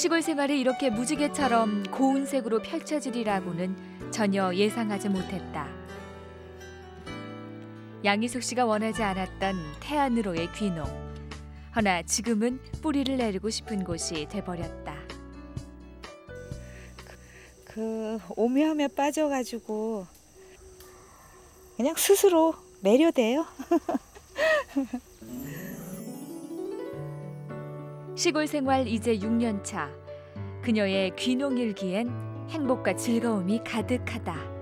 시골 생활이 이렇게 무지개처럼 고운 색으로 펼쳐지리라고는 전혀 예상하지 못했다. 양희숙 씨가 원하지 않았던 태안으로의 귀농. 허나 지금은 뿌리를 내리고 싶은 곳이 돼버렸다. 그 오묘함에 빠져가지고 그냥 스스로 매료돼요. 시골 생활 이제 6년 차. 그녀의 귀농 일기엔 행복과 즐거움이 가득하다.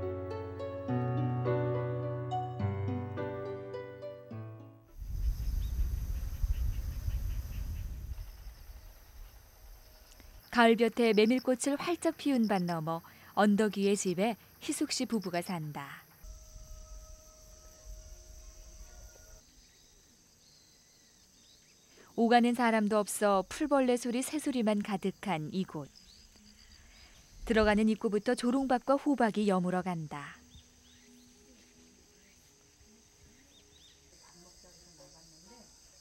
가을볕에 메밀꽃을 활짝 피운 밭 너머 언덕 위의 집에 희숙 씨 부부가 산다. 오가는 사람도 없어 풀벌레 소리, 새소리만 가득한 이곳. 들어가는 입구부터 조롱박과 호박이 여물어 간다.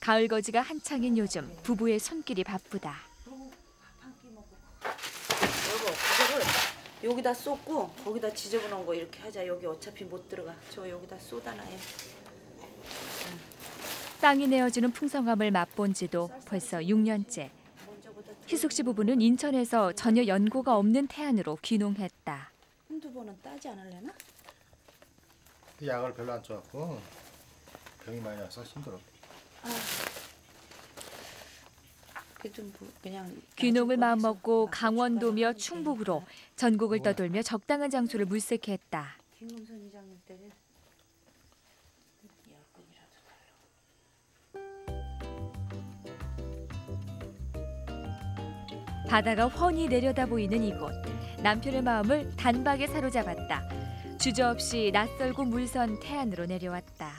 가을 거지가 한창인 요즘 부부의 손길이 바쁘다. 여보, 그거를 여기다 쏟고 거기다 지저분한 거 이렇게 하자. 여기 어차피 못 들어가. 저 여기다 쏟아놔요. 땅이 내어주는 풍성함을 맛본 지도 벌써 6년째. 희숙 씨 부부는 인천에서 전혀 연고가 없는 태안으로 귀농했다. 한두 번은 따지 않을래나? 약을 별로 안 써갖고 병이 많이 와서 힘들어. 그래도 그냥 귀농을 마음먹고 강원도며 충북으로 전국을 떠돌며 적당한 장소를 물색했다. 김금선 이장님 때는 바다가 훤히 내려다 보이는 이곳. 남편의 마음을 단박에 사로잡았다. 주저없이 낯설고 물선 태안으로 내려왔다.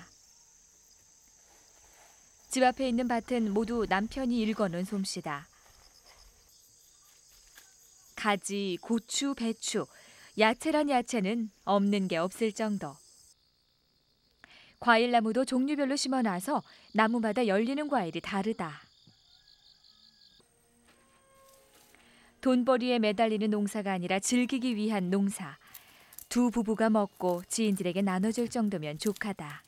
집 앞에 있는 밭은 모두 남편이 일궈놓은 솜씨다. 가지, 고추, 배추, 야채란 야채는 없는 게 없을 정도. 과일나무도 종류별로 심어놔서 나무마다 열리는 과일이 다르다. 돈벌이에 매달리는 농사가 아니라 즐기기 위한 농사. 두 부부가 먹고 지인들에게 나눠줄 정도면 족하다.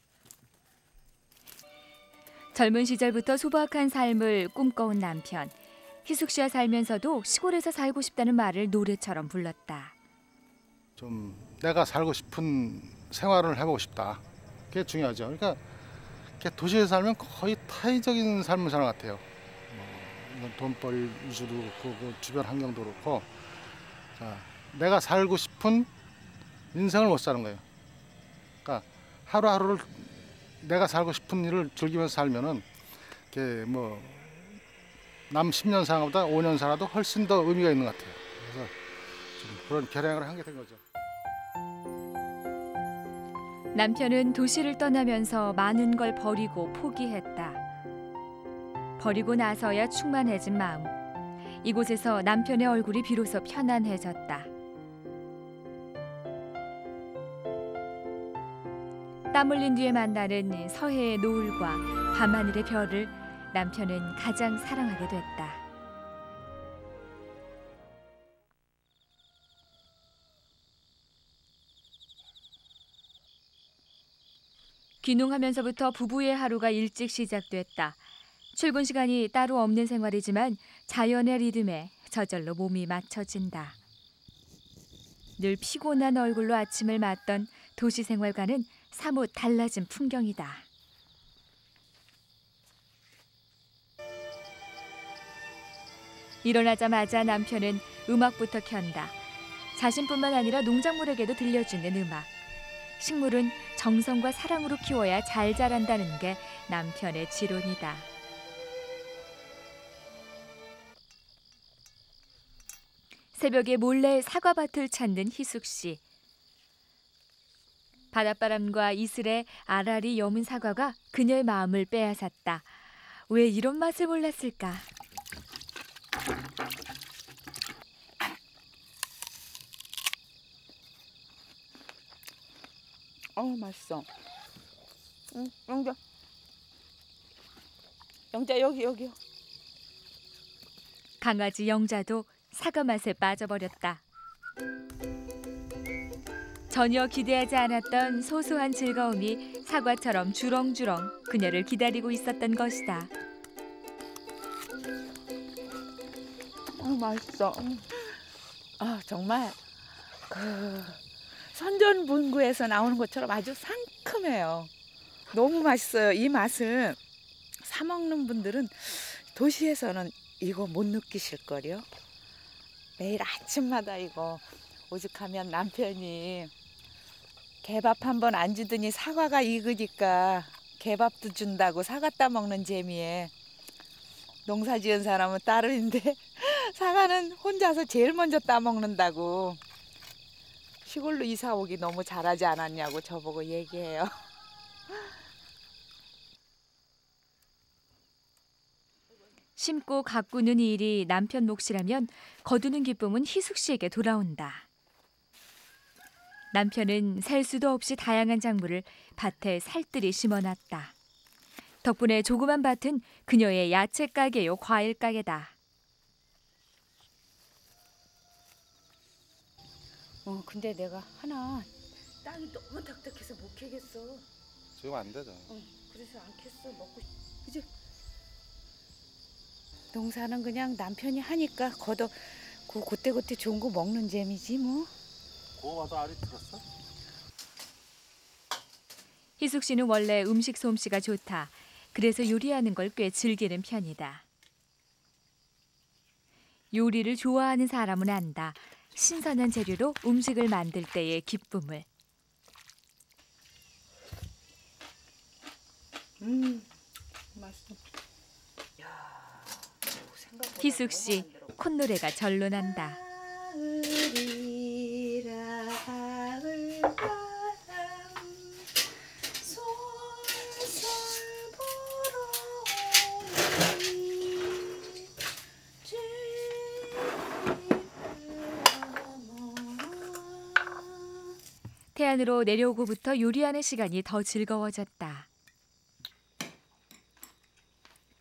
젊은 시절부터 소박한 삶을 꿈꿔온 남편. 희숙 씨와 살면서도 시골에서 살고 싶다는 말을 노래처럼 불렀다. 좀 내가 살고 싶은 생활을 해보고 싶다. 그게 중요하죠. 그러니까 도시에서 살면 거의 타의적인 삶을 사는 것 같아요. 돈벌이 위주도 그렇고 그 주변 환경도 그렇고. 자, 내가 살고 싶은 인생을 못 사는 거예요. 그러니까 하루하루를 내가 살고 싶은 일을 즐기면서 살면은 이게 뭐 남 10년 살아보다 5년 살아도 훨씬 더 의미가 있는 것 같아요. 그래서 좀 그런 결행을 하게 된 거죠. 남편은 도시를 떠나면서 많은 걸 버리고 포기했다. 버리고 나서야 충만해진 마음. 이곳에서 남편의 얼굴이 비로소 편안해졌다. 땀 흘린 뒤에 만나는 서해의 노을과 밤하늘의 별을 남편은 가장 사랑하게 됐다. 귀농하면서부터 부부의 하루가 일찍 시작됐다. 출근 시간이 따로 없는 생활이지만 자연의 리듬에 저절로 몸이 맞춰진다. 늘 피곤한 얼굴로 아침을 맞던 도시 생활과는 사뭇 달라진 풍경이다. 일어나자마자 남편은 음악부터 켠다. 자신뿐만 아니라 농작물에게도 들려주는 음악. 식물은 정성과 사랑으로 키워야 잘 자란다는 게 남편의 지론이다. 새벽에 몰래 사과밭을 찾는 희숙 씨. 바닷바람과 이슬에 알알이 여문 사과가 그녀의 마음을 빼앗았다. 왜 이런 맛을 몰랐을까? 맛있어. 응, 영자 여기요. 강아지 영자도 사과 맛에 빠져버렸다. 전혀 기대하지 않았던 소소한 즐거움이 사과처럼 주렁주렁 그녀를 기다리고 있었던 것이다. 맛있어. 정말 그 선전분구에서 나오는 것처럼 아주 상큼해요. 너무 맛있어요. 이 맛을 사 먹는 분들은 도시에서는 이거 못 느끼실걸요. 매일 아침마다 이거 오죽하면 남편이 개밥 한번 안 주더니 사과가 익으니까 개밥도 준다고 사과 따먹는 재미에 농사 지은 사람은 따르는데 사과는 혼자서 제일 먼저 따먹는다고 시골로 이사 오기 너무 잘하지 않았냐고 저보고 얘기해요. 심고 가꾸는 일이 남편 몫이라면 거두는 기쁨은 희숙 씨에게 돌아온다. 남편은 셀 수도 없이 다양한 작물을 밭에 살뜰히 심어놨다. 덕분에 조그만 밭은 그녀의 야채 가게요 과일 가게다. 근데 내가 하나 땅이 너무 탁탁해서 못 캐겠어. 지금 안 되죠. 그래서 안 캤어. 먹고 이제 농사는 그냥 남편이 하니까 거둬 그때 좋은 거 먹는 재미지 뭐. 그거 와서 알이 들었어? 희숙 씨는 원래 음식 솜씨가 좋다. 그래서 요리하는 걸 꽤 즐기는 편이다. 요리를 좋아하는 사람은 안다. 신선한 재료로 음식을 만들 때의 기쁨을. 맛있어. 희숙 씨 콧노래가 절로 난다. 태안으로 내려오고부터 요리하는 시간이 더 즐거워졌다.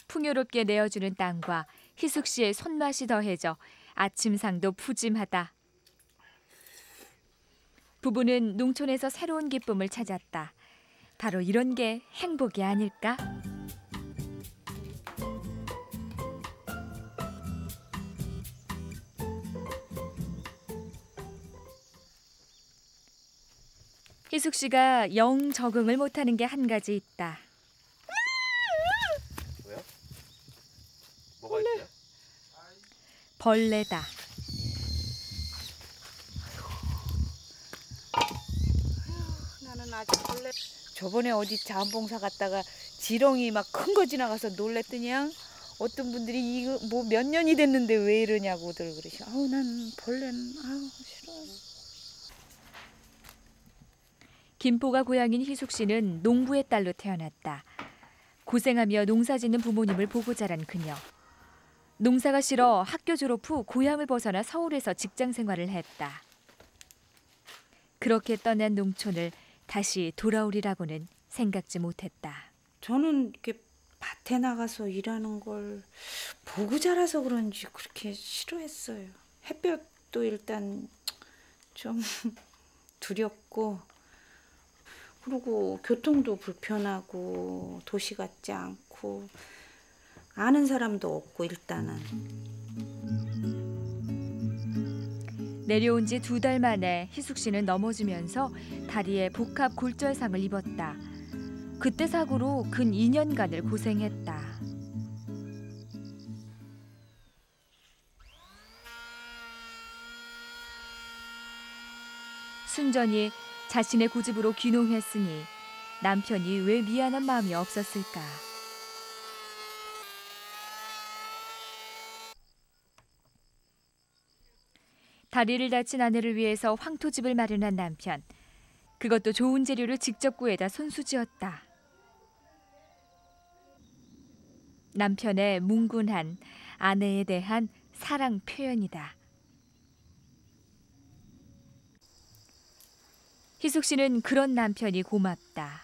풍요롭게 내어주는 땅과 희숙 씨의 손맛이 더해져 아침상도 푸짐하다. 부부는 농촌에서 새로운 기쁨을 찾았다. 바로 이런 게 행복이 아닐까? 희숙 씨가 영 적응을 못하는 게 한 가지 있다. 왜요? 뭐가 있어요? 벌레다. 나는 아직 벌레. 저번에 어디 자원봉사 갔다가 지렁이 막 큰 거 지나가서 놀랬더니요. 어떤 분들이 이거 뭐 몇 년이 됐는데 왜 이러냐고들 그러셔. 난 벌레는 싫어. 김포가 고향인 희숙 씨는 농부의 딸로 태어났다. 고생하며 농사짓는 부모님을 보고 자란 그녀. 농사가 싫어 학교 졸업 후 고향을 벗어나 서울에서 직장 생활을 했다. 그렇게 떠난 농촌을 다시 돌아오리라고는 생각지 못했다. 저는 이렇게 밭에 나가서 일하는 걸 보고 자라서 그런지 그렇게 싫어했어요. 햇볕도 일단 좀 두렵고, 그리고 교통도 불편하고 도시 같지 않고 아는 사람도 없고 일단은. 내려온 지 2달 만에 희숙 씨는 넘어지면서 다리에 복합 골절상을 입었다. 그때 사고로 근 2년간을 고생했다. 순전히 자신의 고집으로 귀농했으니 남편이 왜 미안한 마음이 없었을까. 다리를 다친 아내를 위해서 황토집을 마련한 남편. 그것도 좋은 재료를 직접 구해다 손수지었다. 남편의 뭉근한 아내에 대한 사랑 표현이다. 희숙 씨는 그런 남편이 고맙다.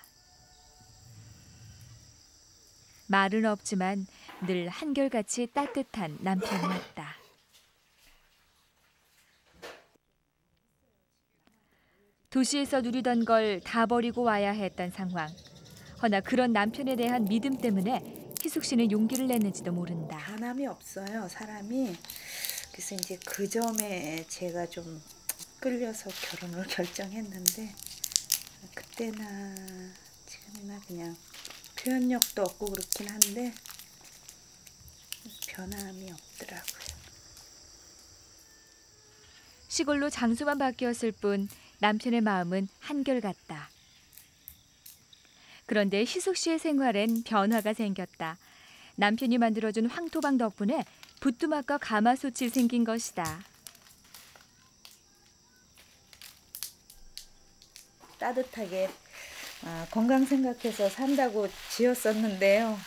말은 없지만 늘 한결같이 따뜻한 남편이었다. 도시에서 누리던 걸 다 버리고 와야 했던 상황. 허나 그런 남편에 대한 믿음 때문에 희숙 씨는 용기를 냈는지도 모른다. 변함이 없어요, 사람이. 그래서 이제 그 점에 제가 좀 끌려서 결혼을 결정했는데 그때나 지금이나 그냥 표현력도 없고 그렇긴 한데 변함이 없더라고요. 시골로 장소만 바뀌었을 뿐 남편의 마음은 한결같다. 그런데 희숙 씨의 생활엔 변화가 생겼다. 남편이 만들어준 황토방 덕분에 부뚜막과 가마솥이 생긴 것이다. 따뜻하게 건강 생각해서 산다고 지었었는데요.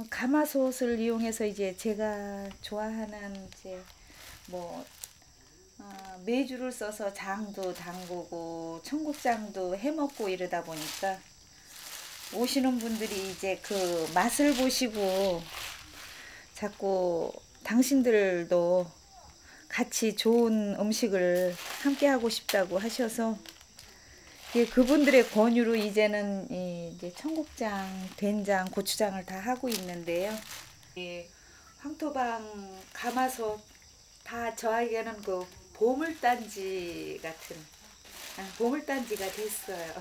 가마솥을 이용해서 이제 제가 좋아하는 이제 메주를 써서 장도 담그고 청국장도 해먹고 이러다 보니까 오시는 분들이 이제 그 맛을 보시고 자꾸 당신들도 같이 좋은 음식을 함께 하고 싶다고 하셔서 그분들의 권유로 이제는 이제 청국장, 된장, 고추장을 다 하고 있는데요. 황토방, 가마솥 다 저에게는 그 보물단지 같은 보물단지가 됐어요.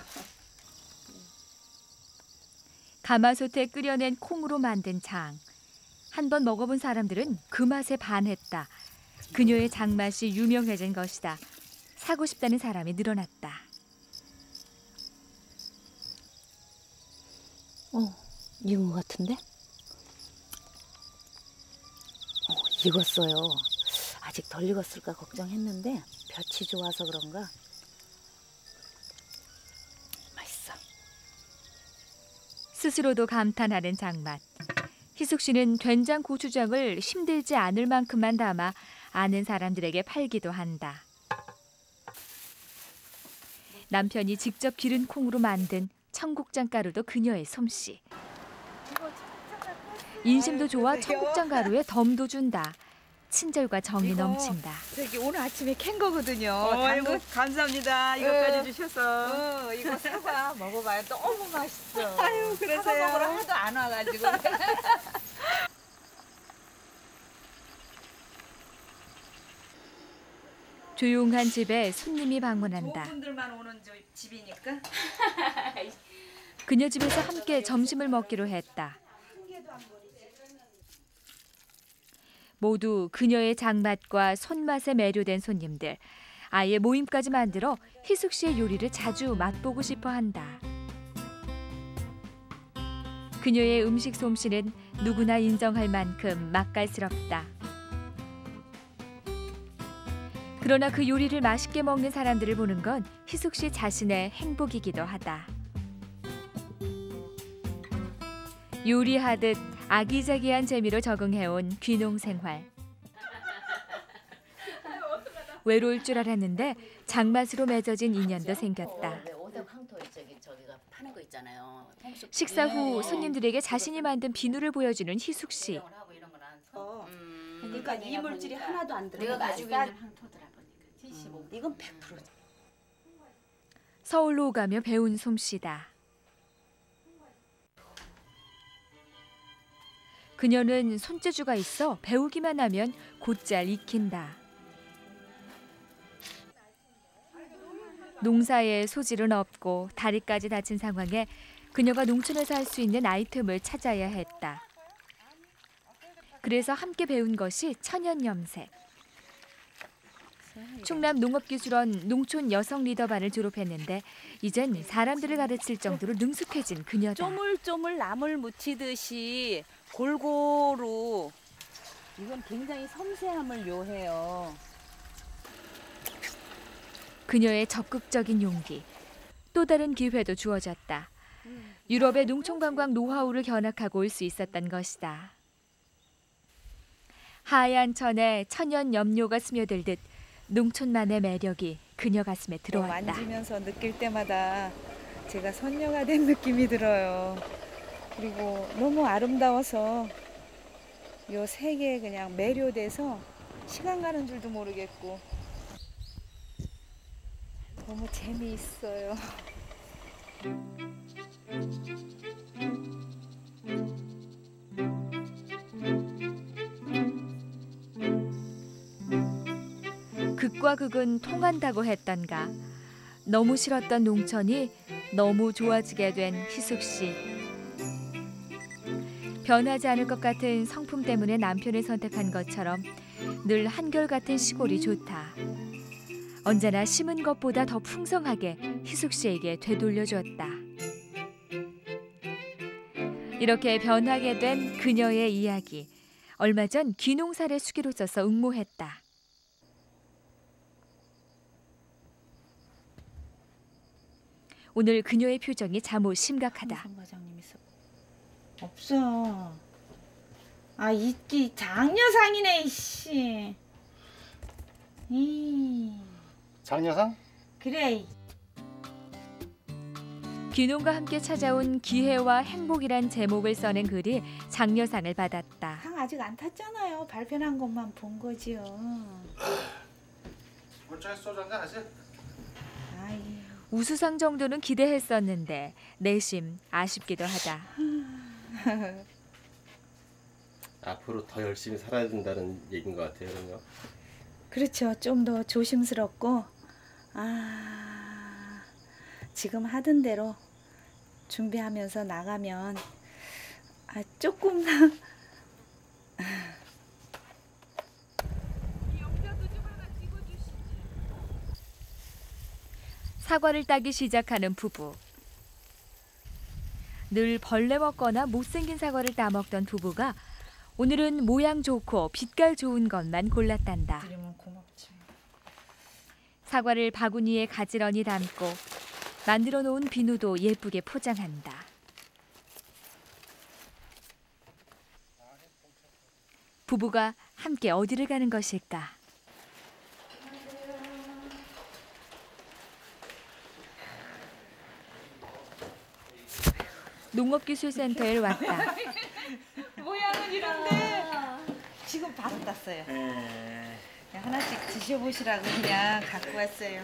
가마솥에 끓여낸 콩으로 만든 장. 한 번 먹어본 사람들은 그 맛에 반했다. 그녀의 장맛이 유명해진 것이다. 사고 싶다는 사람이 늘어났다. 익은 것 같은데? 익었어요. 아직 덜 익었을까 걱정했는데 볕이 좋아서 그런가 맛있어. 스스로도 감탄하는 장맛. 희숙 씨는 된장 고추장을 힘들지 않을 만큼만 담아 아는 사람들에게 팔기도 한다. 남편이 직접 기른 콩으로 만든 청국장 가루도 그녀의 솜씨. 인심도 좋아 청국장 가루에 덤도 준다. 친절과 정이 넘친다. 저기 오늘 아침에 캔 거거든요. 아이고 감사합니다. 이것까지 주셔서. 이거 사과 먹어봐요. 너무 맛있어. 아유 그러세요. 사과 먹으러 하도 안 와가지고. 조용한 집에 손님이 방문한다. 좋은 분들만 오는 집이니까. 그녀 집에서 함께 점심을 먹기로 했다. 모두 그녀의 장맛과 손맛에 매료된 손님들. 아예 모임까지 만들어 희숙 씨의 요리를 자주 맛보고 싶어 한다. 그녀의 음식 솜씨는 누구나 인정할 만큼 맛깔스럽다. 그러나 그 요리를 맛있게 먹는 사람들을 보는 건 희숙 씨 자신의 행복이기도 하다. 요리하듯 아기자기한 재미로 적응해온 귀농 생활. 외로울 줄 알았는데 장맛으로 맺어진 인연도 생겼다. 오덕 황토 저기가 파는 거 있잖아요. 식사 후 손님들에게 자신이 만든 비누를 보여주는 희숙 씨. 그러니까 이물질이 하나도 안 들어가. 내가 가지고 있는 황토더라 보니까 75. 이건 100%. 서울로 오가며 배운 솜씨다. 그녀는 손재주가 있어 배우기만 하면 곧잘 익힌다. 농사에 소질은 없고 다리까지 다친 상황에 그녀가 농촌에서 할 수 있는 아이템을 찾아야 했다. 그래서 함께 배운 것이 천연염색. 충남 농업기술원 농촌 여성 리더반을 졸업했는데 이젠 사람들을 가르칠 정도로 능숙해진 그녀다. 쪼물쪼물 나물 무치듯이 골고루. 이건 굉장히 섬세함을 요해요. 그녀의 적극적인 용기. 또 다른 기회도 주어졌다. 유럽의 농촌관광 노하우를 견학하고 올 수 있었던 것이다. 하얀 천에 천연 염료가 스며들듯 농촌만의 매력이 그녀 가슴에 들어왔다. 만지면서 느낄 때마다 제가 선녀가 된 느낌이 들어요. 그리고 너무 아름다워서 요 색에 그냥 매료돼서 시간 가는 줄도 모르겠고. 너무 재미있어요. 극과 극은 통한다고 했던가. 너무 싫었던 농촌이 너무 좋아지게 된 희숙 씨. 변하지 않을 것 같은 성품 때문에 남편을 선택한 것처럼 늘 한결같은 시골이 좋다. 언제나 심은 것보다 더 풍성하게 희숙 씨에게 되돌려줬다. 이렇게 변하게 된 그녀의 이야기. 얼마 전 귀농사를 수기로 써서 응모했다. 오늘 그녀의 표정이 잠옷 심각하다. 과장님 있어. 없어. 아 있기 장려상이네 이씨. 장려상? 그래. 귀농과 함께 찾아온 기회와 행복이란 제목을 써낸 글이 장려상을 받았다. 상 아직 안 탔잖아요. 발표한 것만 본 거지요. 물장에 소주 한잔 하지? 아이. 우수상 정도는 기대했었는데 내심 아쉽기도 하다. 앞으로 더 열심히 살아야 된다는 얘기인 것 같아요, 그런가? 그렇죠. 좀 더 조심스럽고 지금 하던 대로 준비하면서 나가면 조금 사과를 따기 시작하는 부부. 늘 벌레 먹거나 못생긴 사과를 따먹던 부부가 오늘은 모양 좋고 빛깔 좋은 것만 골랐단다. 사과를 바구니에 가지런히 담고 만들어 놓은 비누도 예쁘게 포장한다. 부부가 함께 어디를 가는 것일까? 농업기술센터에 왔다. 모양은 이런데 지금 바로 땄어요. 하나씩 드셔보시라고 그냥 갖고 왔어요.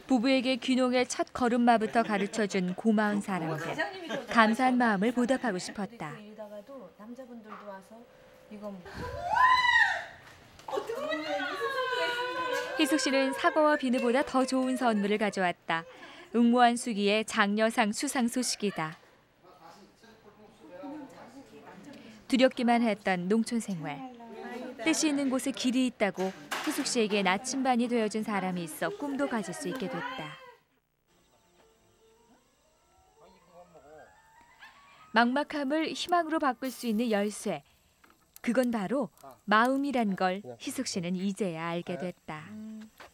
부부에게 귀농의 첫 걸음마부터 가르쳐준 고마운 사람들. 감사한 마음을 보답하고 싶었다. 이러다가도 남자분들도 와서 이거 희숙 씨는 사과와 비누보다 더 좋은 선물을 가져왔다. 응모한 수기의 장려상 수상 소식이다. 두렵기만 했던 농촌 생활. 뜻이 있는 곳에 길이 있다고 희숙 씨에게 나침반이 되어준 사람이 있어 꿈도 가질 수 있게 됐다. 막막함을 희망으로 바꿀 수 있는 열쇠. 그건 바로 마음이란 걸 희숙 씨는 이제야 알게 됐다.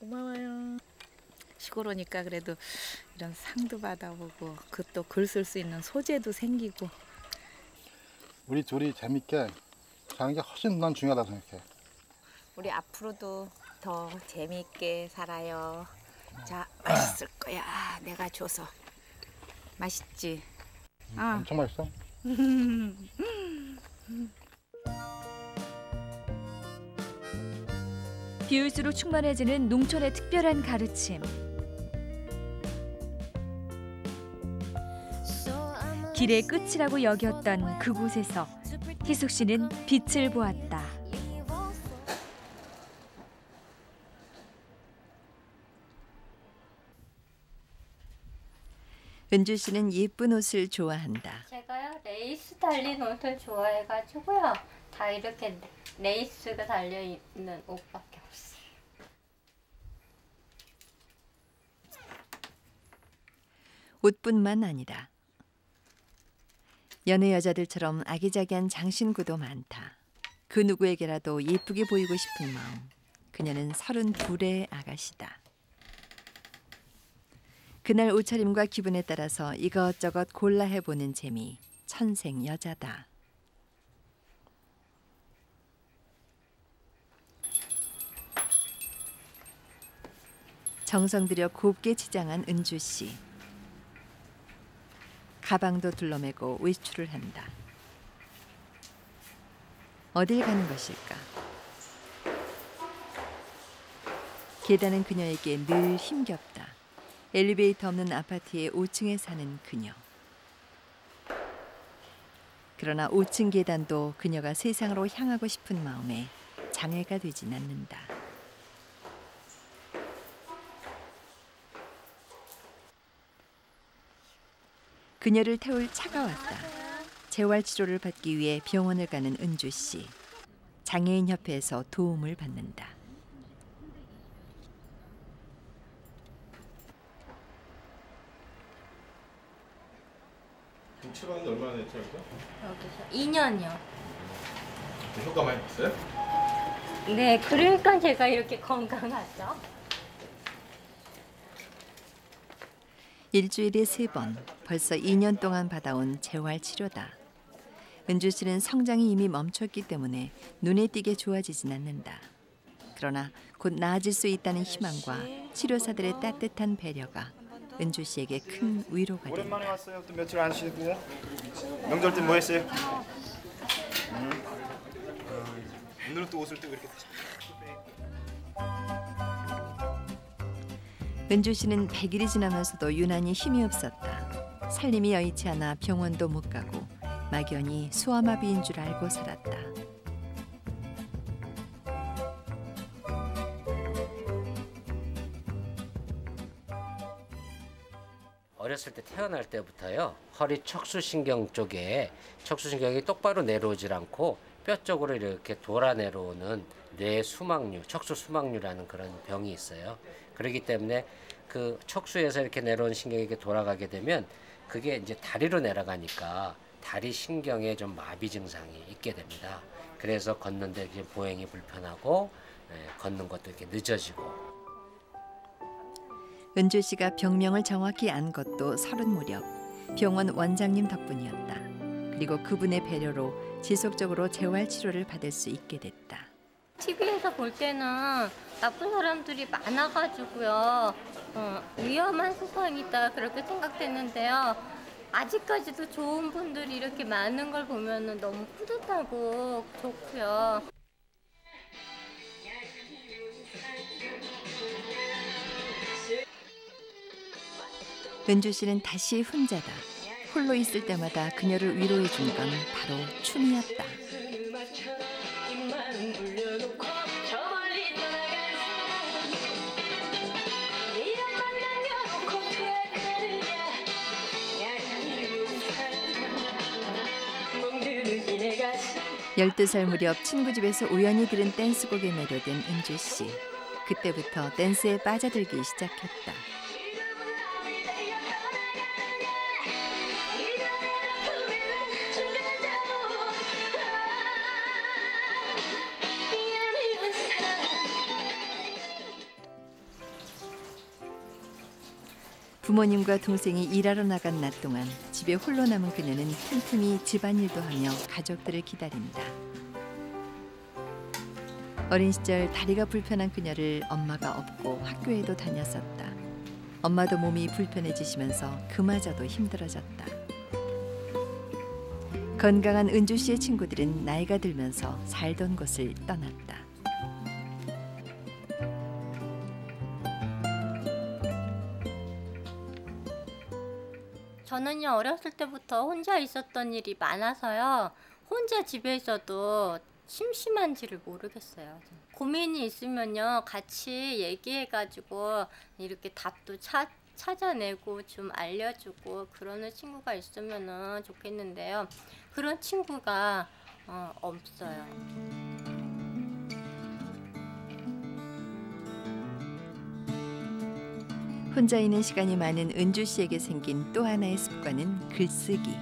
고마워요. 시골 오니까 그래도 이런 상도 받아보고 또 글 쓸 수 있는 소재도 생기고. 우리 둘이 재밌게 사는 게 훨씬 난 중요하다고 생각해. 우리 앞으로도 더 재미있게 살아요. 자, 맛있을 거야. 내가 줘서. 맛있지? 엄청 맛있어. 비울수록 충만해지는 농촌의 특별한 가르침. 길의 끝이라고 여겼던 그곳에서 희숙 씨는 빛을 보았다. 은주 씨는 예쁜 옷을 좋아한다. 제가요 레이스 달린 옷을 좋아해가지고요. 다 이렇게 레이스가 달려있는 옷밖에 없어요. 옷뿐만 아니라 연애 여자들처럼 아기자기한 장신구도 많다. 그 누구에게라도 예쁘게 보이고 싶은 마음. 그녀는 32의 아가씨다. 그날 옷차림과 기분에 따라서 이것저것 골라 해보는 재미. 천생 여자다. 정성 들여 곱게 치장한 은주 씨. 가방도 둘러매고 외출을 한다. 어딜 가는 것일까? 계단은 그녀에게 늘 힘겹다. 엘리베이터 없는 아파트의 5층에 사는 그녀. 그러나 5층 계단도 그녀가 세상으로 향하고 싶은 마음에 장애가 되진 않는다. 그녀를 태울 차가 왔다. 재활 치료를 받기 위해 병원을 가는 은주 씨. 장애인 협회에서 도움을 받는다. 치료하는데 얼마나 됐죠? 여기서 2년이요. 효과 많이 봤어요? 네, 그러니까 제가 이렇게 건강하죠. 일주일에 3번, 벌써 2년 동안 받아온 재활 치료다. 은주 씨는 성장이 이미 멈췄기 때문에 눈에 띄게 좋아지진 않는다. 그러나 곧 나아질 수 있다는 희망과 치료사들의 따뜻한 배려가 은주 씨에게 큰 위로가 된다. 오랜만에 왔어요. 또 며칠 안 쉬고. 명절 때 뭐 했어요? 오늘은 또 옷을 또 이렇게. 은주 씨는 100일이 지나면서도 유난히 힘이 없었다. 살림이 여의치 않아 병원도 못 가고 막연히 수아마비인 줄 알고 살았다. 어렸을 때 태어날 때부터요. 허리 척수신경 쪽에 척수신경이 똑바로 내려오질 않고 뼈 쪽으로 이렇게 돌아 내려오는 뇌수막류, 척수수막류라는 그런 병이 있어요. 그렇기 때문에 그 척수에서 이렇게 내려온 신경이 이렇게 돌아가게 되면 그게 이제 다리로 내려가니까 다리 신경에 좀 마비 증상이 있게 됩니다. 그래서 걷는데 이제 보행이 불편하고 걷는 것도 이렇게 늦어지고. 은주 씨가 병명을 정확히 안 것도 30 무렵 병원 원장님 덕분이었다. 그리고 그분의 배려로 지속적으로 재활 치료를 받을 수 있게 됐다. TV에서 볼 때는 나쁜 사람들이 많아가지고요. 위험한 세상이다 그렇게 생각됐는데요. 아직까지도 좋은 분들이 이렇게 많은 걸 보면 너무 뿌듯하고 좋고요. 은주 씨는 다시 혼자다. 홀로 있을 때마다 그녀를 위로해 준 건 바로 춤이었다. 열두 살 무렵 친구 집에서 우연히 들은 댄스곡에 매료된 은주 씨. 그때부터 댄스에 빠져들기 시작했다. 부모님과 동생이 일하러 나간 낮 동안 집에 홀로 남은 그녀는 틈틈이 집안일도 하며 가족들을 기다린다. 어린 시절 다리가 불편한 그녀를 엄마가 업고 학교에도 다녔었다. 엄마도 몸이 불편해지시면서 그마저도 힘들어졌다. 건강한 은주 씨의 친구들은 나이가 들면서 살던 곳을 떠났다. 저는요 어렸을 때부터 혼자 있었던 일이 많아서요. 혼자 집에 있어도 심심한지를 모르겠어요. 고민이 있으면요 같이 얘기해가지고 이렇게 답도 찾아내고 좀 알려주고 그러는 친구가 있으면 좋겠는데요. 그런 친구가 없어요. 혼자 있는 시간이 많은 은주 씨에게 생긴 또 하나의 습관은 글쓰기.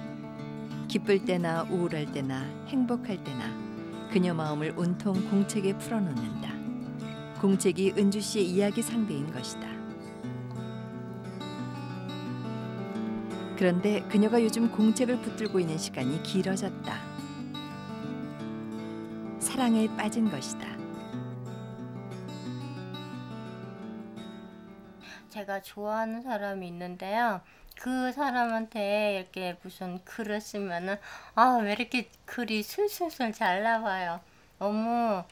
기쁠 때나 우울할 때나 행복할 때나 그녀 마음을 온통 공책에 풀어놓는다. 공책이 은주 씨의 이야기 상대인 것이다. 그런데 그녀가 요즘 공책을 붙들고 있는 시간이 길어졌다. 사랑에 빠진 것이다. 제가 좋아하는 사람이 있는데요. 그 사람한테 이렇게 무슨 글을 쓰면은 왜 이렇게 글이 술술술 잘 나와요. 너무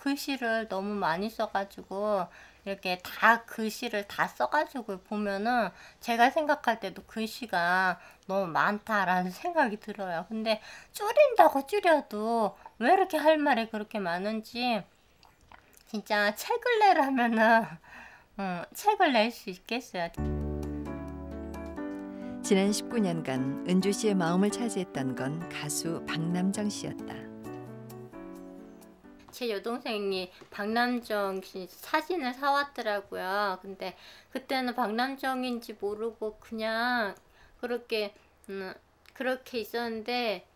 글씨를 너무 많이 써가지고 이렇게 다 글씨를 다 써가지고 보면은 제가 생각할 때도 글씨가 너무 많다라는 생각이 들어요. 근데 줄인다고 줄여도 왜 이렇게 할 말이 그렇게 많은지 진짜 책을 내라면은 책을 낼 수 있겠어요. 지난 19년간 은주 씨의 마음을 차지했던 건 가수 박남정 씨였다. 제 여동생이 박남정 씨 사진을 사왔더라고요. 근데 그때는 박남정인지 모르고 그냥 그렇게 있었는데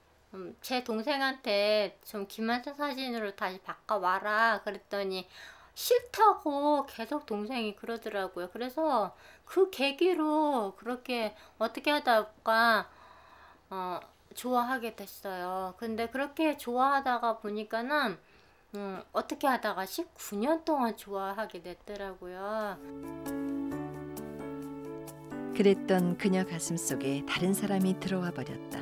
제 동생한테 좀 김한선 사진으로 다시 바꿔와라 그랬더니 싫다고 계속 동생이 그러더라고요. 그래서 그 계기로 그렇게 어떻게 하다가 좋아하게 됐어요. 근데 그렇게 좋아하다가 보니까는 어떻게 하다가 19년 동안 좋아하게 됐더라고요. 그랬던 그녀 가슴 속에 다른 사람이 들어와 버렸다.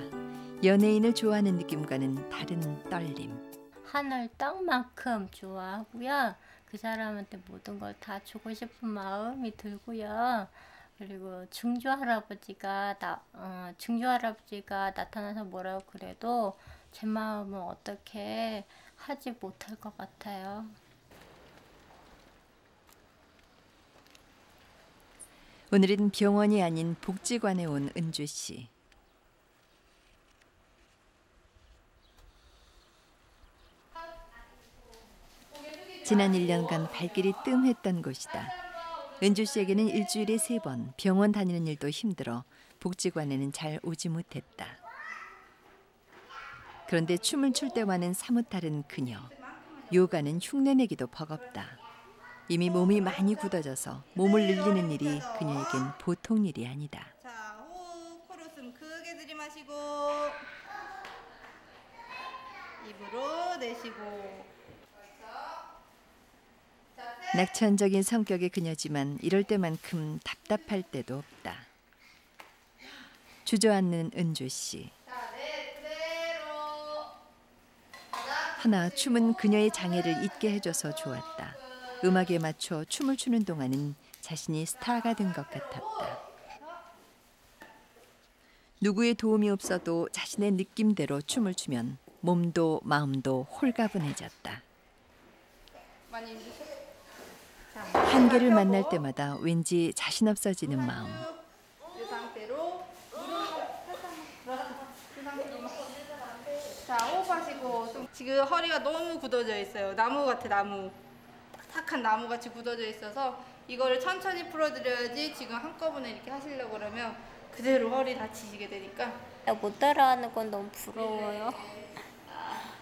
연예인을 좋아하는 느낌과는 다른 떨림. 하늘 땅만큼 좋아하고요. 그 사람한테 모든 걸 다 주고 싶은 마음이 들고요. 그리고 증조 할아버지가 나타나서 뭐라고 그래도 제 마음은 어떻게 하지 못할 것 같아요. 오늘은 병원이 아닌 복지관에 온 은주 씨. 지난 1년간 발길이 뜸했던 곳이다. 은주 씨에게는 일주일에 3번 병원 다니는 일도 힘들어 복지관에는 잘 오지 못했다. 그런데 춤을 출 때와는 사뭇 다른 그녀. 요가는 흉내내기도 버겁다. 이미 몸이 많이 굳어져서 몸을 늘리는 일이 그녀에겐 보통 일이 아니다. 자, 호흡, 코로 숨 크게 들이마시고 입으로 내쉬고. 낙천적인 성격의 그녀지만 이럴 때만큼 답답할 때도 없다. 주저앉는 은주 씨. 하나 춤은 그녀의 장애를 잊게 해줘서 좋았다. 음악에 맞춰 춤을 추는 동안은 자신이 스타가 된 것 같았다. 누구의 도움이 없어도 자신의 느낌대로 춤을 추면 몸도 마음도 홀가분해졌다. 한계를 만날 때마다 왠지 자신 없어지는 마음. 이 상태로 자, 호흡하시고. 지금 허리가 너무 굳어져 있어요. 나무 같아, 나무. 탁한 나무같이 굳어져 있어서 이거를 천천히 풀어드려야지 지금 한꺼번에 이렇게 하시려고 그러면 그대로 허리 다치시게 되니까. 못 따라하는 건 너무 부러워요.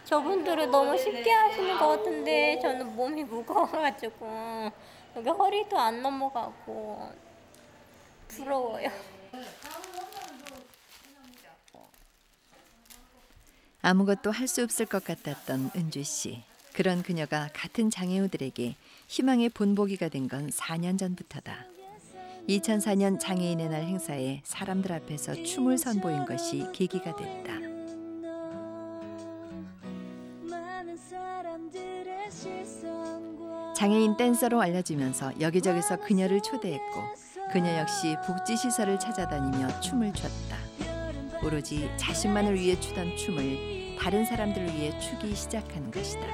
저분들은 너무 쉽게 하시는 것 같은데 저는 몸이 무거워가지고 여기 허리도 안 넘어가고 부러워요. 아무것도 할 수 없을 것 같았던 은주 씨. 그런 그녀가 같은 장애우들에게 희망의 본보기가 된 건 4년 전부터다. 2004년 장애인의 날 행사에 사람들 앞에서 춤을 선보인 것이 계기가 됐다. 장애인 댄서로 알려지면서 여기저기서 그녀를 초대했고 그녀 역시 복지시설을 찾아다니며 춤을 췄다. 오로지 자신만을 위해 추던 춤을 다른 사람들을 위해 추기 시작한 것이다.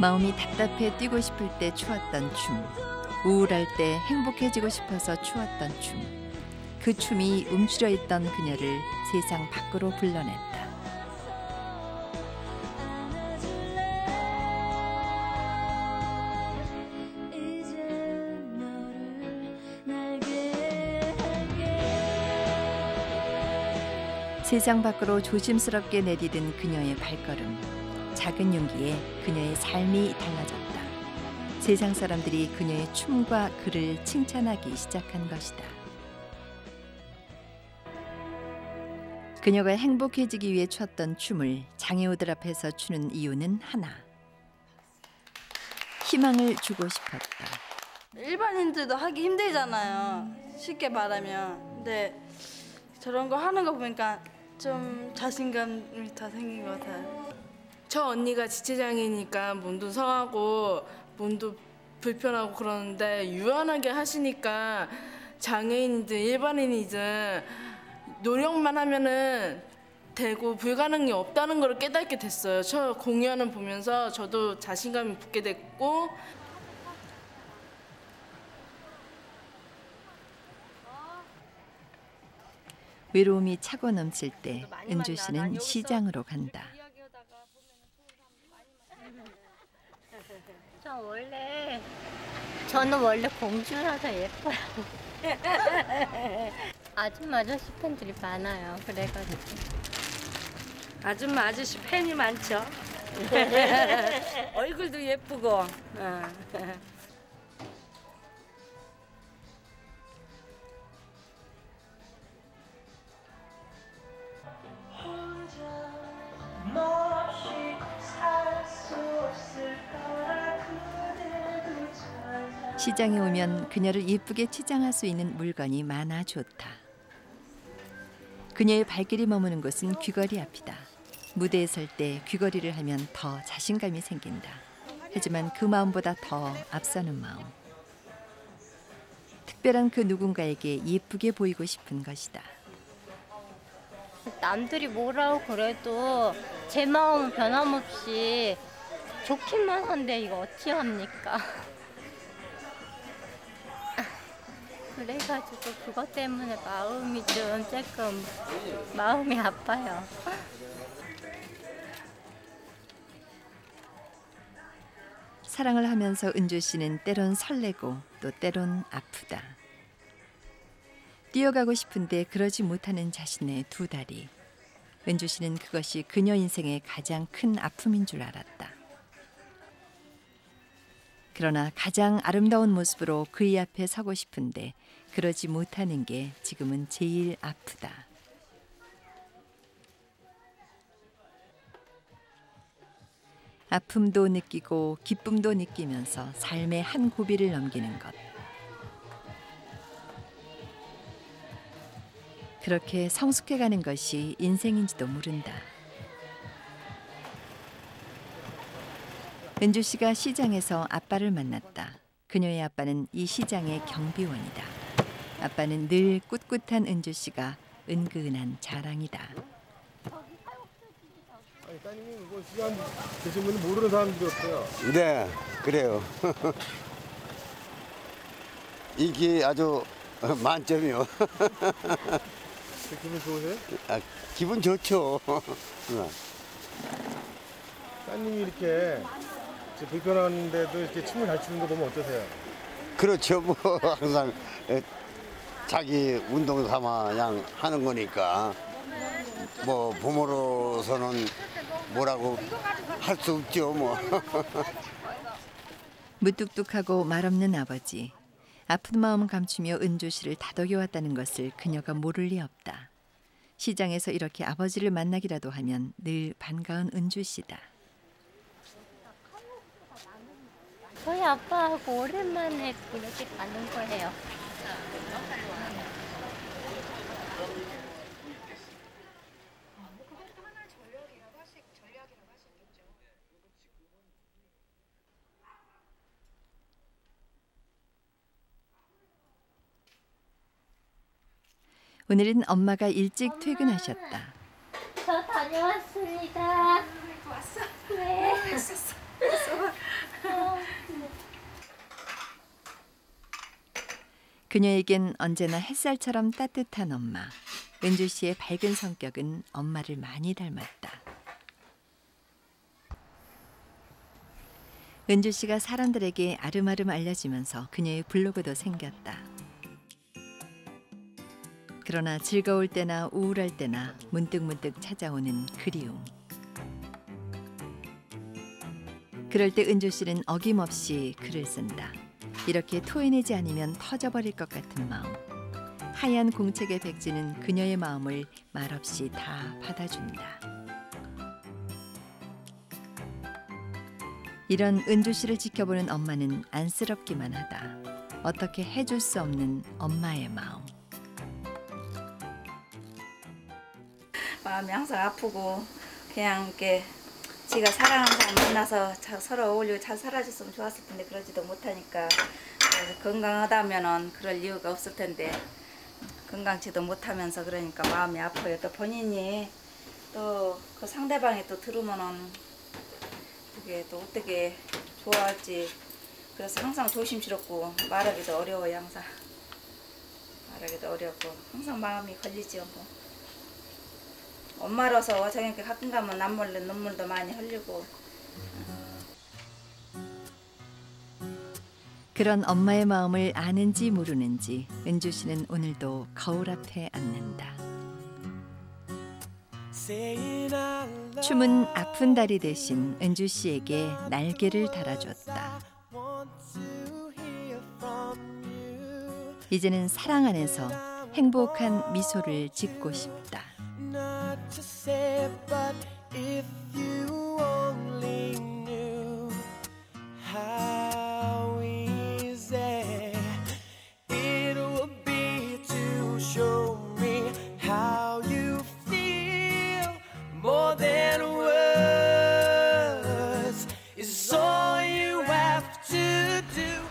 마음이 답답해 뛰고 싶을 때 추었던 춤, 우울할 때 행복해지고 싶어서 추었던 춤. 그 춤이 움츠려 있던 그녀를 세상 밖으로 불러냈다. 세상 밖으로 조심스럽게 내디딘 그녀의 발걸음. 작은 용기에 그녀의 삶이 달라졌다. 세상 사람들이 그녀의 춤과 글을 칭찬하기 시작한 것이다. 그녀가 행복해지기 위해 췄던 춤을 장애우들 앞에서 추는 이유는 하나. 희망을 주고 싶었다. 일반인들도 하기 힘들잖아요. 쉽게 말하면. 근데 저런 거 하는 거 보니까 좀 자신감이 더 생긴 것 같아요. 저 언니가 지체장애니까 몸도 성하고 몸도 불편하고 그러는데 유연하게 하시니까 장애인이든 일반인이든 노력만 하면은 되고 불가능이 없다는 걸 깨닫게 됐어요. 저 공연을 보면서 저도 자신감이 붙게 됐고. 외로움이 차고 넘칠 때 은주 씨는 시장으로 간다. 저는 원래 공주라서 예뻐요. 아줌마 아저씨 팬들이 많아요. 그래가지고 아줌마 아저씨 팬이 많죠. 얼굴도 예쁘고. 시장에 오면 그녀를 예쁘게 치장할 수 있는 물건이 많아 좋다. 그녀의 발길이 머무는 곳은 귀걸이 앞이다. 무대에 설 때 귀걸이를 하면 더 자신감이 생긴다. 하지만 그 마음보다 더 앞서는 마음. 특별한 그 누군가에게 예쁘게 보이고 싶은 것이다. 남들이 뭐라고 그래도 제 마음은 변함없이 좋기만 한데 이거 어찌합니까? 그래가지고 그것 때문에 마음이 좀 조금 마음이 아파요. 사랑을 하면서 은주 씨는 때론 설레고 또 때론 아프다. 뛰어가고 싶은데 그러지 못하는 자신의 두 다리. 은주 씨는 그것이 그녀 인생의 가장 큰 아픔인 줄 알았다. 그러나 가장 아름다운 모습으로 그의 앞에 서고 싶은데 그러지 못하는 게 지금은 제일 아프다. 아픔도 느끼고 기쁨도 느끼면서 삶의 한 고비를 넘기는 것. 그렇게 성숙해가는 것이 인생인지도 모른다. 은주 씨가 시장에서 아빠를 만났다. 그녀의 아빠는 이 시장의 경비원이다. 아빠는 늘 꿋꿋한 은주 씨가 은근한 자랑이다. 아니, 따님이 이거 시간 계신 분은 모르는 사람들이 없어요. 네, 그래요. 이게 아주 만점이요. 기분 좋으세요? 아, 기분 좋죠. 따님이 이렇게 불편한데도 이렇게 춤을 잘 추는 거 보면 어떠세요? 그렇죠. 뭐 항상 자기 운동 삼아 그냥 하는 거니까 뭐 부모로서는 뭐라고 할 수 없죠. 뭐. 무뚝뚝하고 말없는 아버지. 아픈 마음 감추며 은주 씨를 다독여왔다는 것을 그녀가 모를 리 없다. 시장에서 이렇게 아버지를 만나기라도 하면 늘 반가운 은주 씨다. 저희 아빠하고 오랜만에 이렇게 가는 거예요. 오늘은 엄마가 일찍 퇴근하셨다. 저 다녀왔습니다. 왔어? 네. 왔었어. 그녀에겐 언제나 햇살처럼 따뜻한 엄마. 은주 씨의 밝은 성격은 엄마를 많이 닮았다. 은주 씨가 사람들에게 아름아름 알려지면서 그녀의 블로그도 생겼다. 그러나 즐거울 때나 우울할 때나 문득문득 찾아오는 그리움. 그럴 때 은주 씨는 어김없이 글을 쓴다. 이렇게 토해내지 않으면 터져버릴 것 같은 마음. 하얀 공책의 백지는 그녀의 마음을 말없이 다 받아준다. 이런 은주 씨를 지켜보는 엄마는 안쓰럽기만 하다. 어떻게 해줄 수 없는 엄마의 마음. 마음이 항상 아프고 그냥 이렇게 지가 사랑하는 사람 만나서 서로 어울리고 잘 살아줬으면 좋았을 텐데 그러지도 못하니까 건강하다면은 그럴 이유가 없을 텐데 건강치도 못하면서 그러니까 마음이 아파요. 또 본인이 또 그 상대방이 또 들으면은 그게 또 어떻게 좋아할지 그래서 항상 조심스럽고 말하기도 어려워요. 항상 말하기도 어렵고 항상 마음이 걸리지요. 뭐. 엄마로서 저녁에 가끔 가면 눈물도 많이 흘리고. 그런 엄마의 마음을 아는지 모르는지 은주 씨는 오늘도 거울 앞에 앉는다. 춤은 아픈 다리 대신 은주 씨에게 날개를 달아줬다. 이제는 사랑 안에서 행복한 미소를 짓고 싶다. To say, but if you only knew how easy it would be to show me how you feel more than words is all you have to do.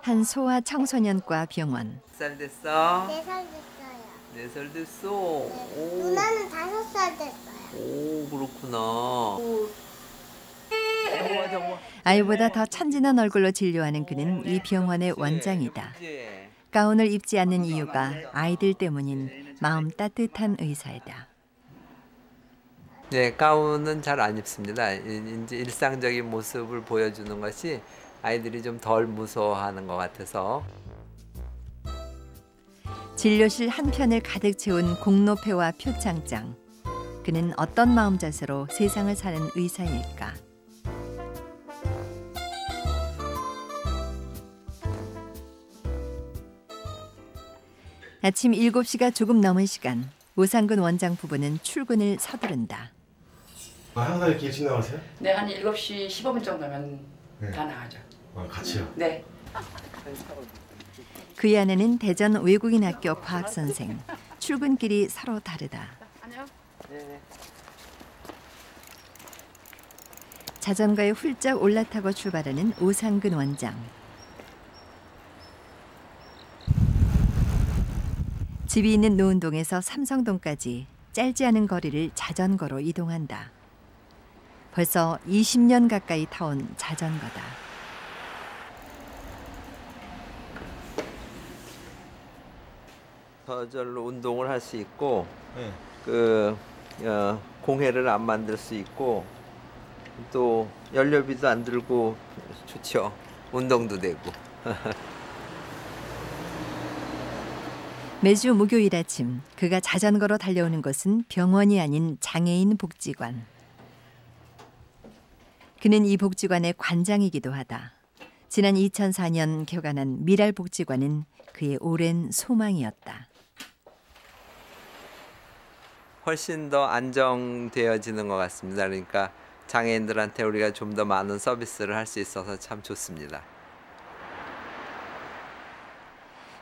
한 소아 청소년과 병원. 몇 살 됐어? 4살 됐어요. 4살 됐어? 네. 오. 누나는 5살 됐어요. 오, 그렇구나. 아이보다 더 천진한 얼굴로 진료하는 그는 이 병원의 원장이다. 가운을 입지 않는 이유가 아이들 때문인 마음 따뜻한 의사이다. 네, 가운은 잘 안 입습니다. 이제 일상적인 모습을 보여주는 것이 아이들이 좀 덜 무서워하는 것 같아서. 진료실 한편을 가득 채운 공로패와 표창장. 그는 어떤 마음 자세로 세상을 사는 의사일까? 아침 7시가 조금 넘은 시간. 오상근 원장 부부는 출근을 서두른다. 항상 이렇게 일찍 나가세요? 네, 한 7시 15분 정도면 다 나가죠. 같이요? 네. 그의 아내는 대전 외국인 학교 과학 선생. 출근길이 서로 다르다. 안녕. 네. 자전거에 훌쩍 올라타고 출발하는 오상근 원장. 집이 있는 노은동에서 삼성동까지 짧지 않은 거리를 자전거로 이동한다. 벌써 20년 가까이 타온 자전거다. 저절로 운동을 할 수 있고, 네. 공해를 안 만들 수 있고, 또 연료비도 안 들고 좋죠. 운동도 되고. 매주 목요일 아침 그가 자전거로 달려오는 것은 병원이 아닌 장애인 복지관. 그는 이 복지관의 관장이기도 하다. 지난 2004년 개관한 미랄복지관은 그의 오랜 소망이었다. 훨씬 더 안정되어지는 것 같습니다. 그러니까 장애인들한테 우리가 좀 더 많은 서비스를 할 수 있어서 참 좋습니다.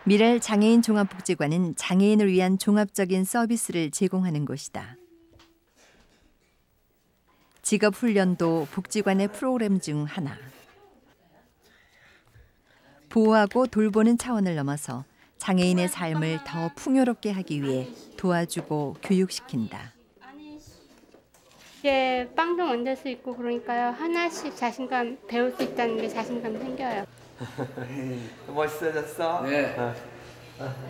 미랄 장애인 종합복지관은 장애인을 위한 종합적인 서비스를 제공하는 곳이다. 직업훈련도 복지관의 프로그램 중 하나. 보호하고 돌보는 차원을 넘어서 장애인의 삶을 더 풍요롭게 하기 위해 도와주고 교육시킨다. 이제 빵도 만들 수 있고 그러니까요. 하나씩 자신감 배울 수 있다는 게 자신감 생겨요. 멋있어졌어? 네.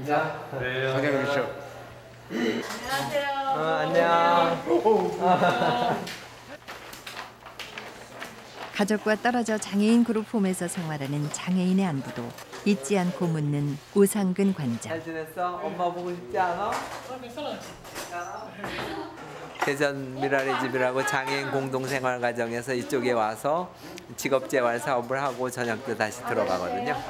자, 가게 그렇죠. 안녕하세요. 안녕. 가족과 떨어져 장애인 그룹 홈에서 생활하는 장애인의 안부도 잊지 않고 묻는 오상근 관장. 잘 지냈어? 엄마 보고 싶지 않아? 대전 미라리 집이라고 장애인 공동생활가정에서 이쪽에 와서 직업재활 사업을 하고 저녁 때 다시 들어가거든요.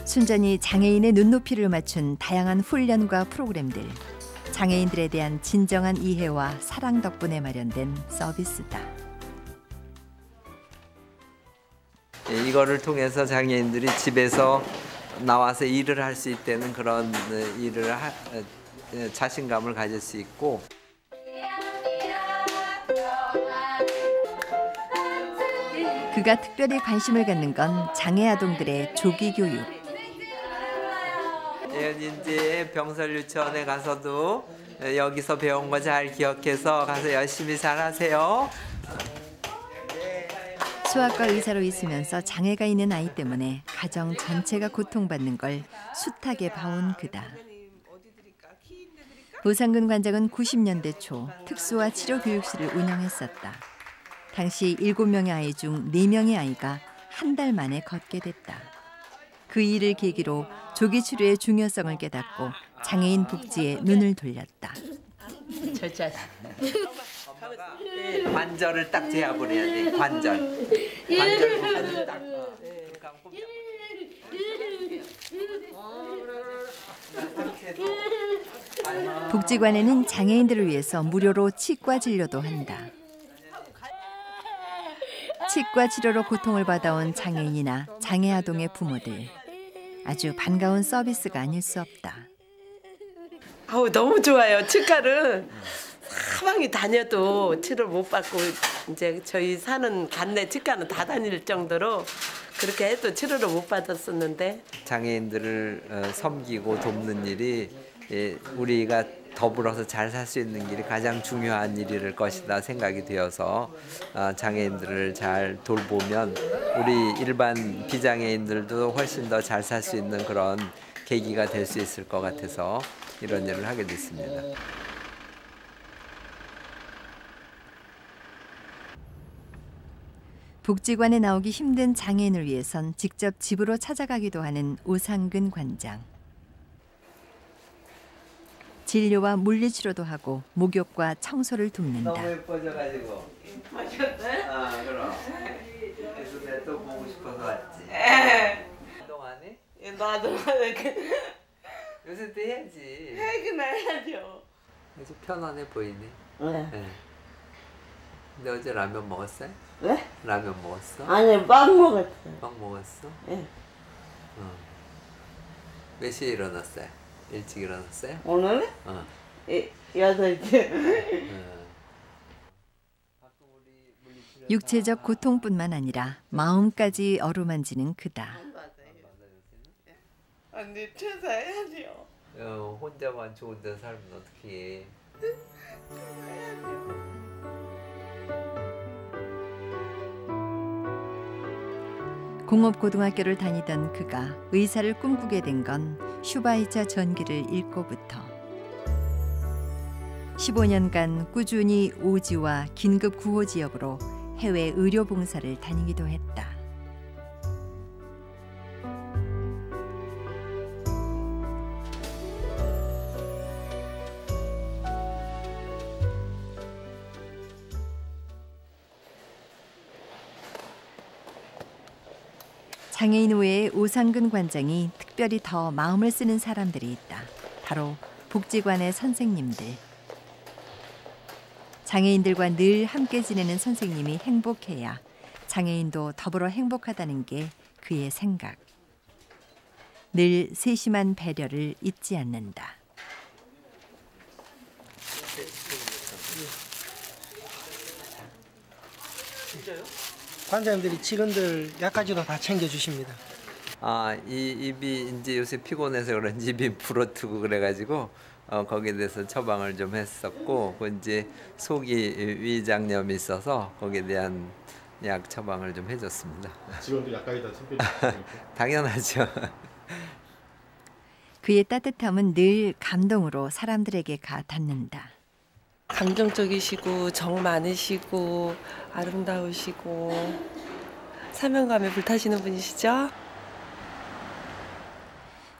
순전히 장애인의 눈높이를 맞춘 다양한 훈련과 프로그램들. 장애인들에 대한 진정한 이해와 사랑 덕분에 마련된 서비스다. 이거를 통해서 장애인들이 집에서 나와서 일을 할 수 있다는 그런 자신감을 가질 수 있고, 그가 특별히 관심을 갖는 건 장애 아동들의 조기 교육. 예은인지 병설 유치원에 가서도 여기서 배운 거 잘 기억해서 가서 열심히 잘 하세요. 소아과 의사로 있으면서 장애가 있는 아이 때문에 가정 전체가 고통받는 걸 숱하게 봐온 그다. 오상근 관장은 90년대 초 특수화 치료 교육실을 운영했었다. 당시 7명의 아이 중 4명의 아이가 한 달 만에 걷게 됐다. 그 일을 계기로 조기 치료의 중요성을 깨닫고 장애인 복지에 눈을 돌렸다. 저 자식. 관절을 딱 제압을 해야 돼. 관절. 관절 딱. 복지관에는 장애인들을 위해서 무료로 치과 진료도 한다. 치과 치료로 고통을 받아온 장애인이나 장애 아동의 부모들. 아주 반가운 서비스가 아닐 수 없다. 아우 너무 좋아요. 치과를 사방이 다녀도 치료를 못 받고 이제 저희 사는 관내 치과는 다 다닐 정도로 그렇게 해도 치료를 못 받았었는데 장애인들을 섬기고 돕는 일이 우리가 더불어서 잘 살 수 있는 길이 가장 중요한 일일 것이다 생각이 되어서 장애인들을 잘 돌보면 우리 일반 비장애인들도 훨씬 더 잘 살 수 있는 그런 계기가 될 수 있을 것 같아서 이런 일을 하게 됐습니다. 복지관에 나오기 힘든 장애인을 위해선 직접 집으로 찾아가기도 하는 오상근 관장. 진료와 물리치료도 하고 목욕과 청소를 돕는다. 너무 예뻐져가지고. 아 그럼. 그래서 내가 또 보고 싶어서 왔지. 운동하니? 나도 요새 또 해야지. 해긴 해야죠. 이제 편안해 보이네. 네. 근데 어제 라면 먹었어요? 네? 라면 먹었어? 아니 빵 먹었어요. 빵 먹었어? 네. 몇 시에 일어났어요? 일찍 일어났어요? 오늘? 8시. 육체적 고통뿐만 아니라 마음까지 어루만지는 그다. 언니 퇴사해야죠. 혼자만 좋은 데 살면 어떡해. 공업고등학교를 다니던 그가 의사를 꿈꾸게 된 건 슈바이처 전기를 읽고부터. 15년간 꾸준히 오지와 긴급 구호 지역으로 해외 의료 봉사를 다니기도 했다. 장애인 외에 오상근 관장이 특별히 더 마음을 쓰는 사람들이 있다. 바로 복지관의 선생님들. 장애인들과 늘 함께 지내는 선생님이 행복해야 장애인도 더불어 행복하다는 게 그의 생각. 늘 세심한 배려를 잊지 않는다. 진짜요? 관장님들이 직원들 약까지도 다 챙겨주십니다. 이 입이 이제 요새 피곤해서 그런지 입이 불어트고 그래가지고 거기에 대해서 처방을 좀 했었고, 그 이제 속이 위장염이 있어서 거기에 대한 약 처방을 좀 해줬습니다. 지금도 약까지 다 챙겨주시고 당연하죠. 그의 따뜻함은 늘 감동으로 사람들에게 가 닿는다. 감정적이시고 정 많으시고 아름다우시고 사명감에 불타시는 분이시죠?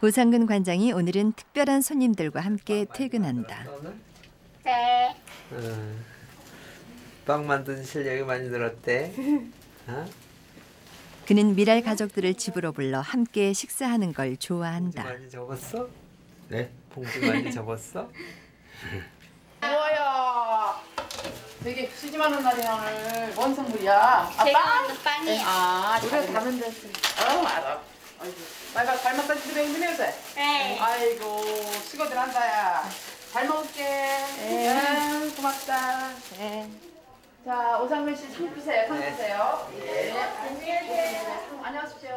오상근 관장이 오늘은 특별한 손님들과 함께 퇴근한다. 네. 빵 만드는 실력이 많이 늘었대. 그는 미랄 가족들을 집으로 불러 함께 식사하는 걸 좋아한다. 봉지 많이 접었어? 네? 봉지 많이 접었어? 뭐야? 되게 시집하는 날이야 오늘. 뭔 선물이야? 제가 만든 빵이에요. 우리가 가면 됐어. 알아. 아이고, 내가 잘 먹다 집에 있는 요새. 네. 아이고, 수고들 한다야. 잘 먹을게. 네. 고맙다. 네. 자, 오상근 씨 상 주세요. 상 주세요. 예. 안녕하십시오.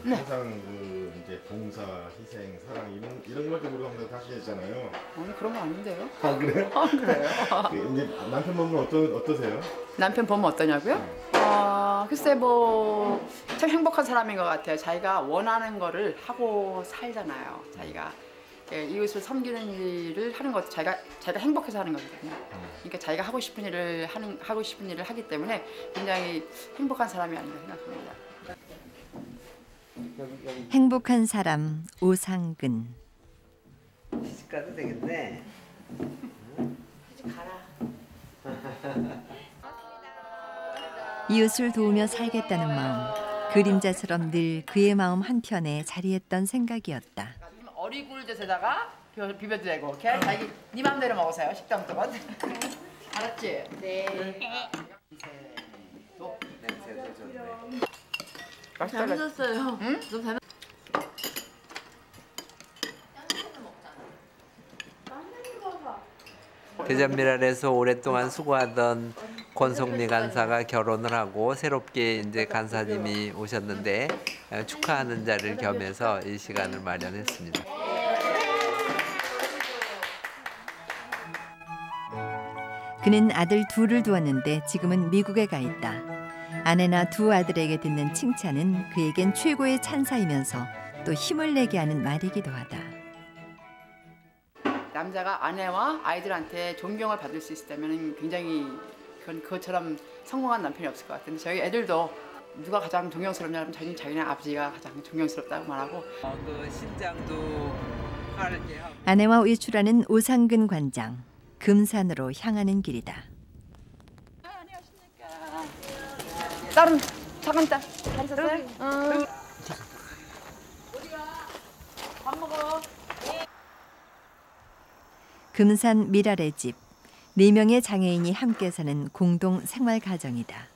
항상 그 이제 봉사, 희생, 사랑 이런 걸 좀 우리가 항상 다시했잖아요. 아니 그런 거 아닌데요. 아 그래요? 그래요. 이제 남편 보면 어떠세요? 남편 보면 어떠냐고요? 글쎄 뭐 참 행복한 사람인 것 같아요. 자기가 원하는 거를 하고 살잖아요. 자기가 이웃을 섬기는 일을 하는 것도 자기가 행복해서 하는 거거든요. 그러니까 자기가 하고 싶은 일을 하기 때문에 굉장히 행복한 사람이 아닌가 생각합니다. 행복한 사람 오상근. 시집 가도 되겠네. 시집 가라. 이웃을 도우며 살겠다는 마음. 그림자처럼 늘 그의 마음 한편에 자리했던 생각이었다. 어리굴젓에다가 비벼드리고 걔 자기 네 맘대로 먹으세요. 식당 동안. 알았지? 네. 냄새도 좋네. 맛있다. 잘 드셨어요. 응? 너무 잘 대전미랄에서 오랫동안 수고하던 권성미 간사가 결혼을 하고 새롭게 이제 간사님이 오셨는데 축하하는 자리를 겸해서 이 시간을 마련했습니다. 그는 아들 둘을 두었는데 지금은 미국에 가 있다. 아내나 두 아들에게 듣는 칭찬은 그에겐 최고의 찬사이면서 또 힘을 내게 하는 말이기도 하다. 남자가 아내와 아이들한테 존경을 받을 수 있다면 굉장히 그것처럼 성공한 남편이 없을 것 같은데 저희 애들도 누가 가장 존경스럽냐면 자기네 아버지가 가장 존경스럽다고 말하고 그 신장도 빠르게 하고 아내와 외출하는 오상근 관장. 금산으로 향하는 길이다. 딸은 작은 딸 잘 있었어요? 응. 밥 먹어. 금산 미랄의 집. 4명의 장애인이 함께 사는 공동 생활 가정이다.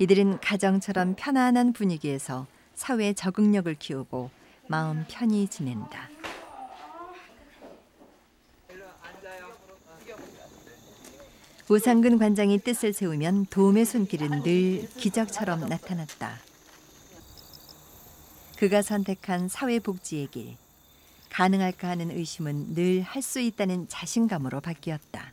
이들은 가정처럼 편안한 분위기에서 사회 적응력을 키우고 마음 편히 지낸다. 오상근 관장이 뜻을 세우면 도움의 손길은 늘 기적처럼 나타났다. 그가 선택한 사회복지의 길. 가능할까 하는 의심은 늘 할 수 있다는 자신감으로 바뀌었다.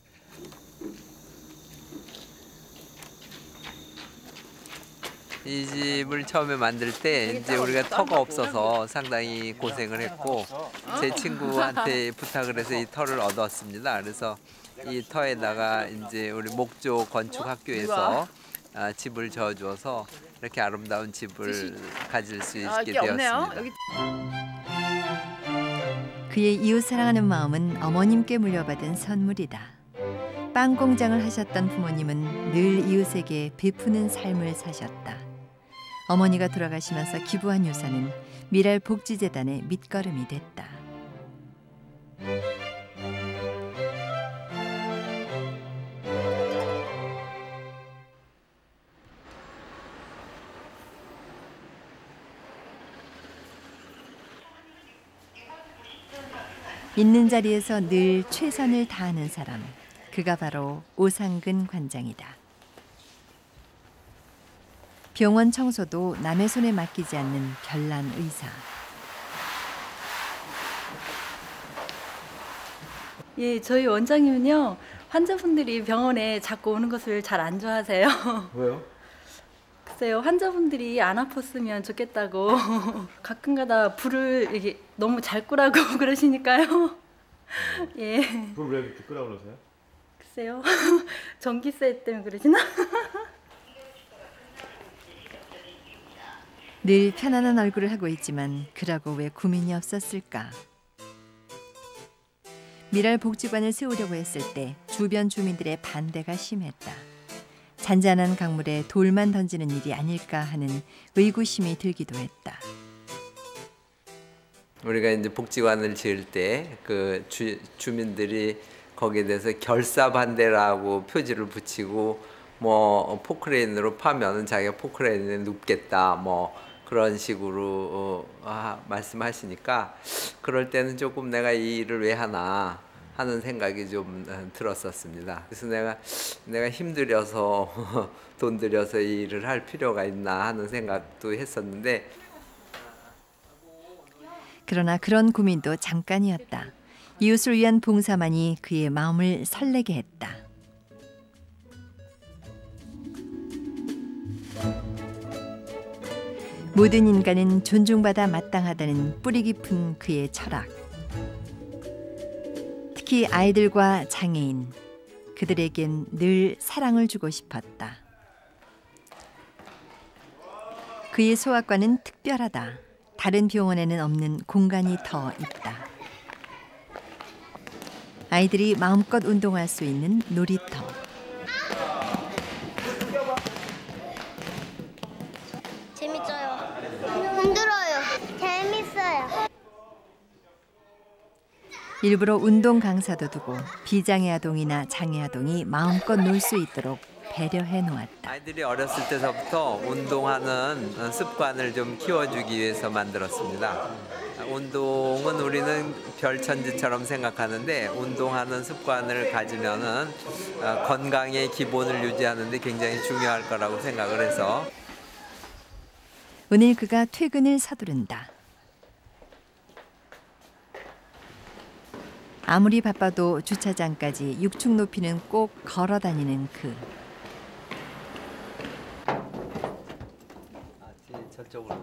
이 집을 처음에 만들 때 이제 우리가 터가 없어서 상당히 고생을 했고 제 친구한테 부탁을 해서 이 터를 얻었습니다. 그래서 이 터에다가 이제 우리 목조 건축학교에서 집을 지어줘서 이렇게 아름다운 집을 가질 수 있게 되었습니다. 그의 이웃 사랑하는 마음은 어머님께 물려받은 선물이다. 빵 공장을 하셨던 부모님은 늘 이웃에게 베푸는 삶을 사셨다. 어머니가 돌아가시면서 기부한 유산은 미랄 복지재단의 밑거름이 됐다. 있는 자리에서 늘 최선을 다하는 사람. 그가 바로 오상근 관장이다. 병원 청소도 남의 손에 맡기지 않는 별난 의사. 예, 저희 원장님은요. 환자분들이 병원에 자꾸 오는 것을 잘 안 좋아하세요. 왜요? 글쎄요, 환자분들이 안 아팠으면 좋겠다고 가끔가다 불을 이게 너무 잘 끄라고 그러시니까요. 예. 불 왜 그렇게 끄라고 그러세요? 글쎄요, 전기세 때문에 그러시나? 늘 편안한 얼굴을 하고 있지만 그라고 왜 고민이 없었을까? 미랄 복지관을 세우려고 했을 때 주변 주민들의 반대가 심했다. 잔잔한 강물에 돌만 던지는 일이 아닐까 하는 의구심이 들기도 했다. 우리가 이제 복지관을 지을 때 그 주민들이 거기에 대해서 결사 반대라고 표지를 붙이고 뭐 포크레인으로 파면은 자기가 포크레인에 눕겠다 뭐 그런 식으로 말씀하시니까 그럴 때는 조금 내가 이 일을 왜 하나 하는 생각이 좀 들었었습니다. 그래서 내가 힘들여서 돈 들여서 이 일을 할 필요가 있나 하는 생각도 했었는데 그러나 그런 고민도 잠깐이었다. 이웃을 위한 봉사만이 그의 마음을 설레게 했다. 모든 인간은 존중받아 마땅하다는 뿌리 깊은 그의 철학. 특히 아이들과 장애인, 그들에겐 늘 사랑을 주고 싶었다. 그의 소아과는 특별하다. 다른 병원에는 없는 공간이 더 있다. 아이들이 마음껏 운동할 수 있는 놀이터. 재밌어요. 힘들어요. 재밌어요. 일부러 운동 강사도 두고 비장애 아동이나 장애 아동이 마음껏 놀 수 있도록 배려해 놓았다. 아이들이 어렸을 때서부터 운동하는 습관을 좀 키워주기 위해서 만들었습니다. 운동은 우리는 별천지처럼 생각하는데 운동하는 습관을 가지면은 건강의 기본을 유지하는 데 굉장히 중요할 거라고 생각을 해서 오늘 그가 퇴근을 서두른다. 아무리 바빠도 주차장까지 6축 높이는 꼭 걸어 다니는 그. 저쪽으로.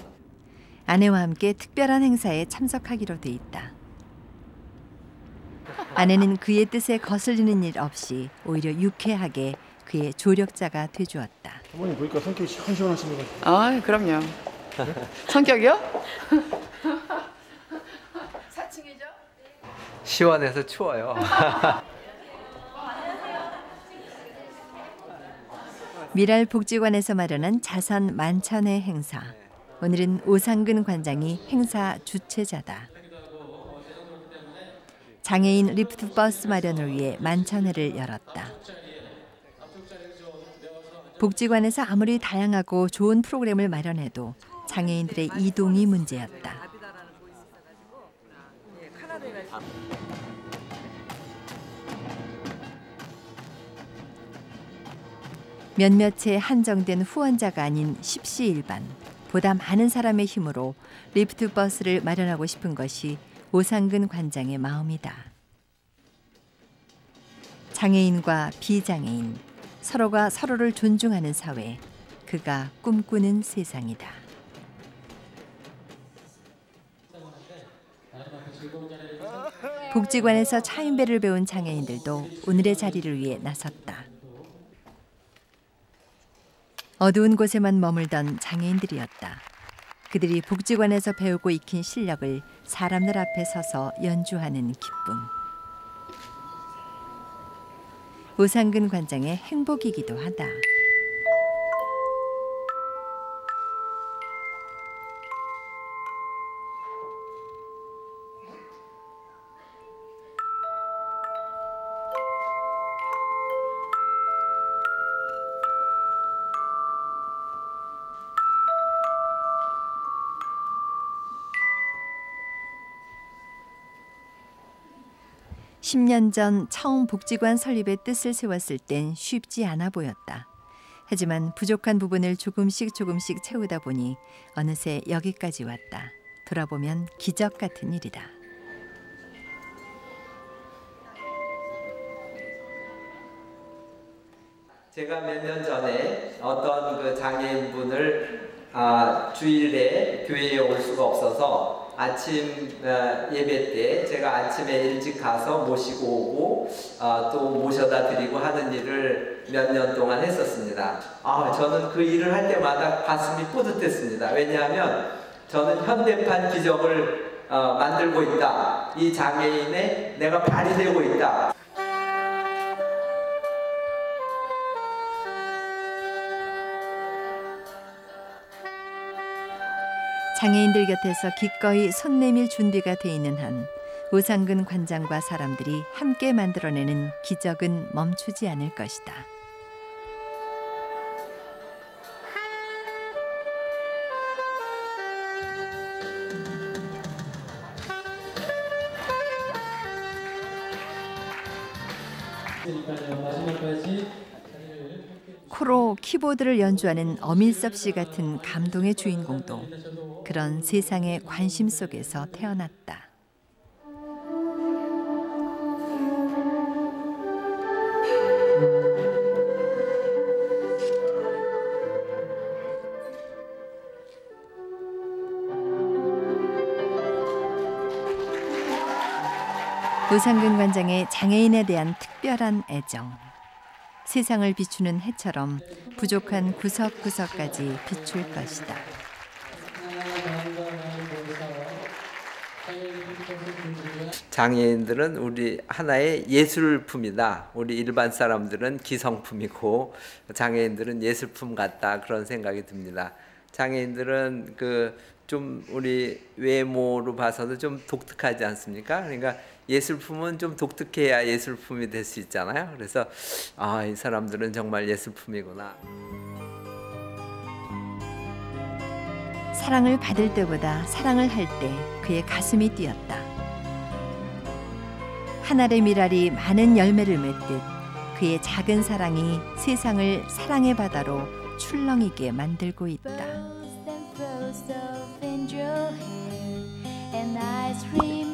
아내와 함께 특별한 행사에 참석하기로 돼 있다. 아내는 그의 뜻에 거슬리는 일 없이 오히려 유쾌하게 그의 조력자가 돼주었다. 어머니 보니까 성격이 시원시원하신 것 같아요. 아, 그럼요. 성격이요? 사칭이죠? 시원해서 추워요. 미랄 복지관에서 마련한 자선 만찬회 행사. 오늘은 오상근 관장이 행사 주최자다. 장애인 리프트 버스 마련을 위해 만찬회를 열었다. 복지관에서 아무리 다양하고 좋은 프로그램을 마련해도 장애인들의 이동이 문제였다. 몇몇의 한정된 후원자가 아닌 십시일반, 보다 많은 사람의 힘으로 리프트 버스를 마련하고 싶은 것이 오상근 관장의 마음이다. 장애인과 비장애인, 서로가 서로를 존중하는 사회, 그가 꿈꾸는 세상이다. 복지관에서 차인배를 배운 장애인들도 오늘의 자리를 위해 나섰다. 어두운 곳에만 머물던 장애인들이었다. 그들이 복지관에서 배우고 익힌 실력을 사람들 앞에 서서 연주하는 기쁨. 오상근 관장의 행복이기도 하다. (10년) 전 처음 복지관 설립의 뜻을 세웠을 땐 쉽지 않아 보였다. 하지만 부족한 부분을 조금씩 채우다 보니 어느새 여기까지 왔다. 돌아보면 기적 같은 일이다. 제가 몇 년 전에 어떤 그 장애인분을 주일에 교회에 올 수가 없어서 아침 예배 때 제가 아침에 일찍 가서 모시고 오고 또 모셔다 드리고 하는 일을 몇 년 동안 했었습니다. 저는 그 일을 할 때마다 가슴이 뿌듯했습니다. 왜냐하면 저는 현대판 기적을 만들고 있다. 이 장애인에 내가 발휘되고 있다. 장애인들 곁에서 기꺼이 손 내밀 준비가 돼 있는 한 우상근 관장과 사람들이 함께 만들어내는 기적은 멈추지 않을 것이다. 코로 키보드를 연주하는 어밀섭 씨 같은 감동의 주인공도 그런 세상의 관심 속에서 태어났다. 우상근 관장의 장애인에 대한 특별한 애정. 세상을 비추는 해처럼 부족한 구석구석까지 비출 것이다. 장애인들은 우리 하나의 예술품이다. 우리 일반 사람들은 기성품이고 장애인들은 예술품 같다. 그런 생각이 듭니다. 장애인들은 좀 우리 외모로 봐서도 좀 독특하지 않습니까? 그러니까 예술품은 좀 독특해야 예술품이 될 수 있잖아요. 그래서 이 사람들은 정말 예술품이구나. 사랑을 받을 때보다 사랑을 할 때 그의 가슴이 뛰었다. 한 알의 밀알이 많은 열매를 맺듯 그의 작은 사랑이 세상을 사랑의 바다로 출렁이게 만들고 있다. And ice cream